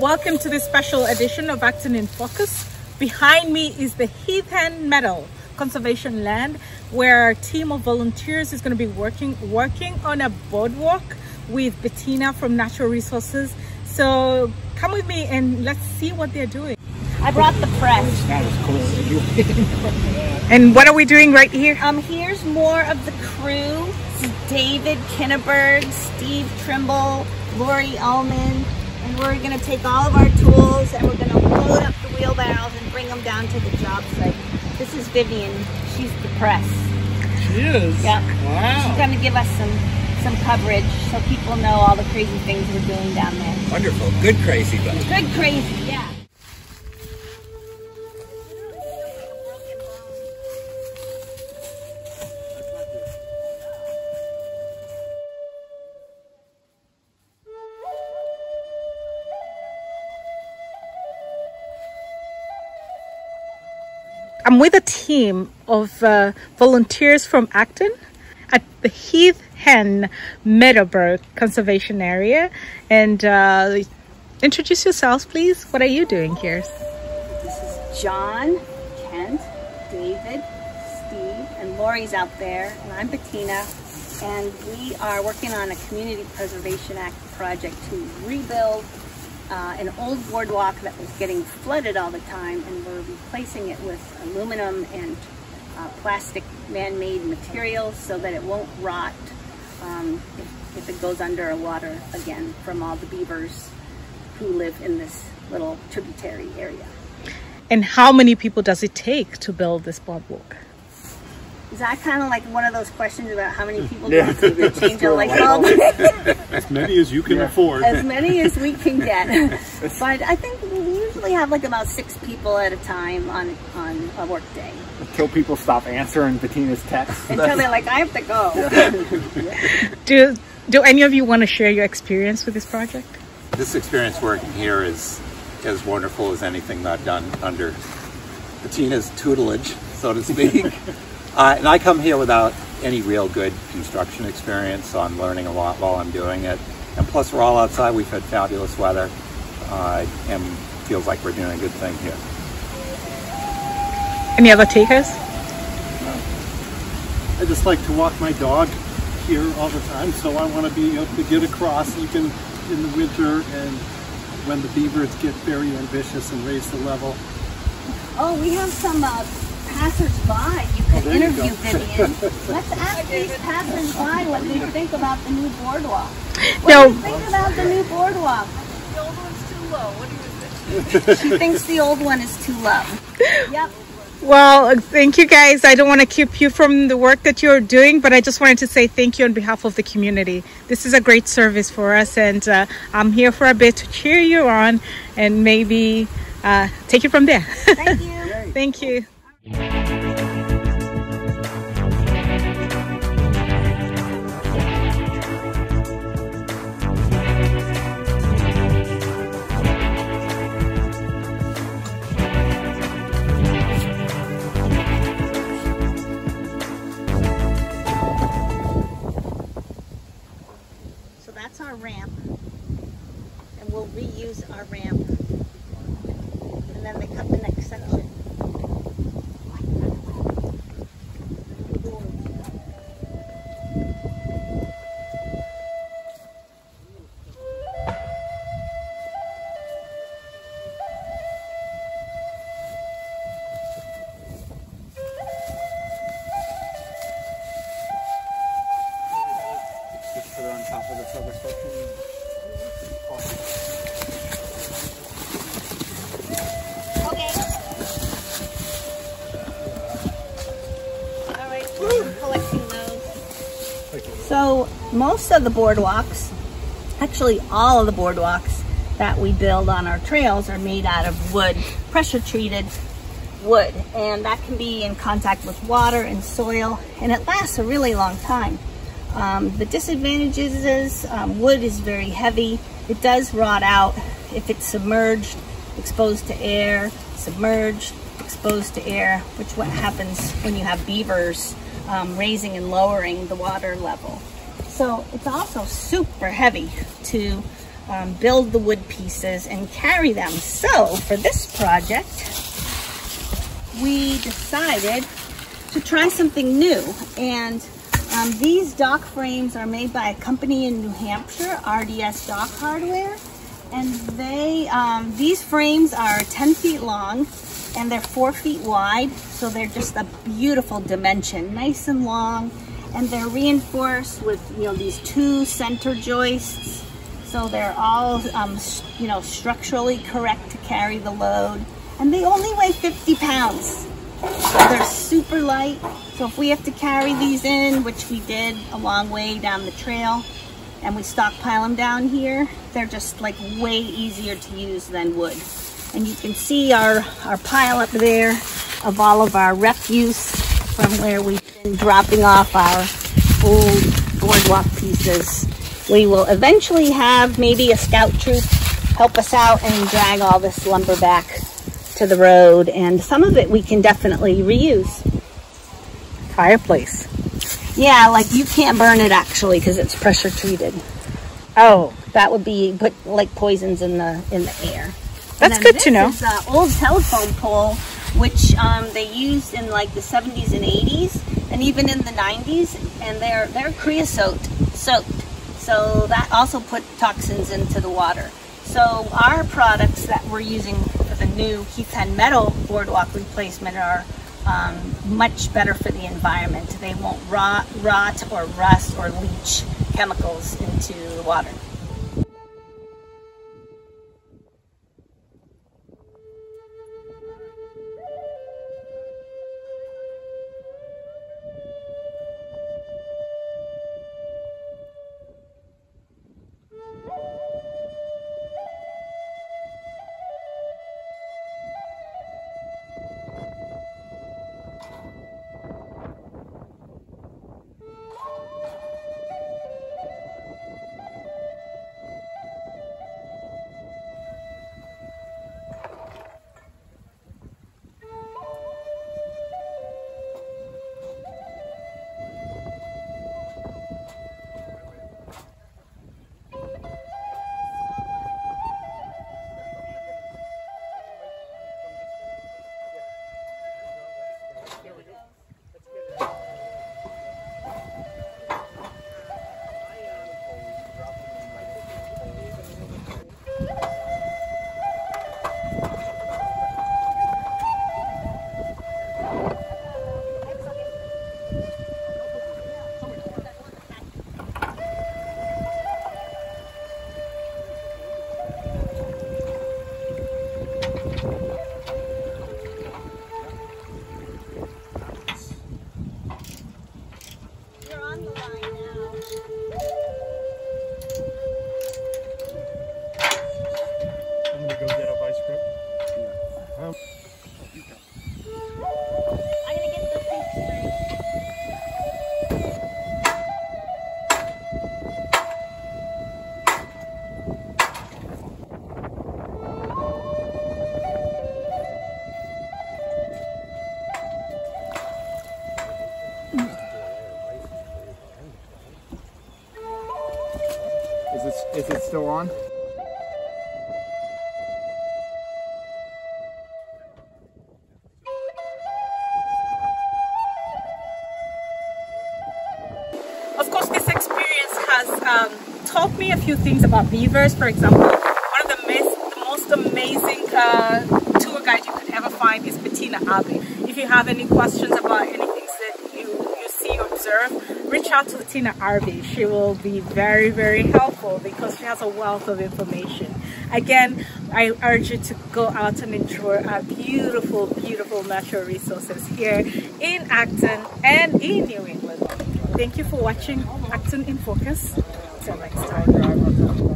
Welcome to this special edition of Acton in Focus. Behind me is the Heath and Meadow conservation land, where our team of volunteers is going to be working on a boardwalk with Bettina from Natural Resources. So come with me and let's see what they're doing. I brought the press. And what are we doing right here? Here's more of the crew. This is David Kinneberg, Steve Trimble, Lori Ullman, and we're going to take all of our tools and we're going to load up the wheelbarrows and bring them down to the job site. This is Vivian. She's the press. She is? Yep. Wow. She's going to give us some coverage so people know all the crazy things we're doing down there. Wonderful. Good crazy, though. Good crazy, yeah. I'm with a team of volunteers from Acton at the Heath and Meadow Conservation Area. And introduce yourselves, please. What are you doing here? This is John, Kent, David, Steve, and Lori's out there, and I'm Bettina. And we are working on a Community Preservation Act project to rebuild an old boardwalk that was getting flooded all the time, and we're replacing it with aluminum and plastic man-made materials so that it won't rot if it goes under water again from all the beavers who live in this little tributary area. And how many people does it take to build this boardwalk? Is that kind of like one of those questions about how many people do it to change a light bulb? As many as you can afford. As many as we can get. But I think we usually have like about 6 people at a time on a work day. Until people stop answering Bettina's texts. Until they're like, I have to go. Yeah. Do any of you want to share your experience with this project? This experience working here is as wonderful as anything that I've done under Bettina's tutelage, so to speak. And I come here without any real good construction experience, so I'm learning a lot while I'm doing it. And plus we're all outside, we've had fabulous weather, and feels like we're doing a good thing here. Any other takers? I just like to walk my dog here all the time, so I want to be able to get across even in the winter and when the beavers get very ambitious and raise the level. Oh, we have some passers-by you can interview, Vivian. Let's ask these passers-by what they think about the new boardwalk. What do you think about the new boardwalk? The old one's too low. What do you think? She thinks the old one is too low. Yep. Well, thank you guys. I don't want to keep you from the work that you're doing, but I just wanted to say thank you on behalf of the community. This is a great service for us, and I'm here for a bit to cheer you on and maybe take it from there. Thank you. Thank you. So that's our ramp, and we'll reuse our ramp, and then they cut the next section. Just put it on top of this other section. Okay. All right, we're collecting those. So most of the boardwalks, actually all of the boardwalks that we build on our trails are made out of wood, pressure treated wood, and that can be in contact with water and soil, and it lasts a really long time. The disadvantages is wood is very heavy. It does rot out if it's submerged, exposed to air, submerged, exposed to air, which what happens when you have beavers raising and lowering the water level. So it's also super heavy to build the wood pieces and carry them. So for this project, we decided to try something new. And these dock frames are made by a company in New Hampshire, RDS Dock Hardware. And these frames are 10 feet long and they're 4 feet wide. So they're just a beautiful dimension, nice and long. And they're reinforced with, these 2 center joists. So they're all, structurally correct to carry the load. And they only weigh 50 pounds. So they're super light. So if we have to carry these in, which we did a long way down the trail, and we stockpile them down here, they're just like way easier to use than wood. And you can see our pile up there of all of our refuse from where we've been dropping off our old boardwalk pieces. We will eventually have maybe a scout troop help us out and drag all this lumber back to the road, and some of it we can definitely reuse. Fireplace. Yeah, like you can't burn it actually because it's pressure treated. Oh, that would be put like poisons in the air. That's good to know. This is old telephone pole, which they used in like the 70s and 80s, and even in the 90s, and they're creosote soaked. So that also put toxins into the water. So our products that we're using for the new Heath and Meadow boardwalk replacement are much better for the environment. They won't rot or rust or leach chemicals into the water. Is it still on? Of course, this experience has taught me a few things about beavers. For example, one of the most amazing tour guide you could ever find is Bettina Abbey. If you have any questions about anything that you see or observe, reach out to Bettina Abbey. She will be very, very helpful because she has a wealth of information. Again, I urge you to go out and enjoy our beautiful, beautiful natural resources here in Acton and in New England. Thank you for watching Acton in Focus. Till next time.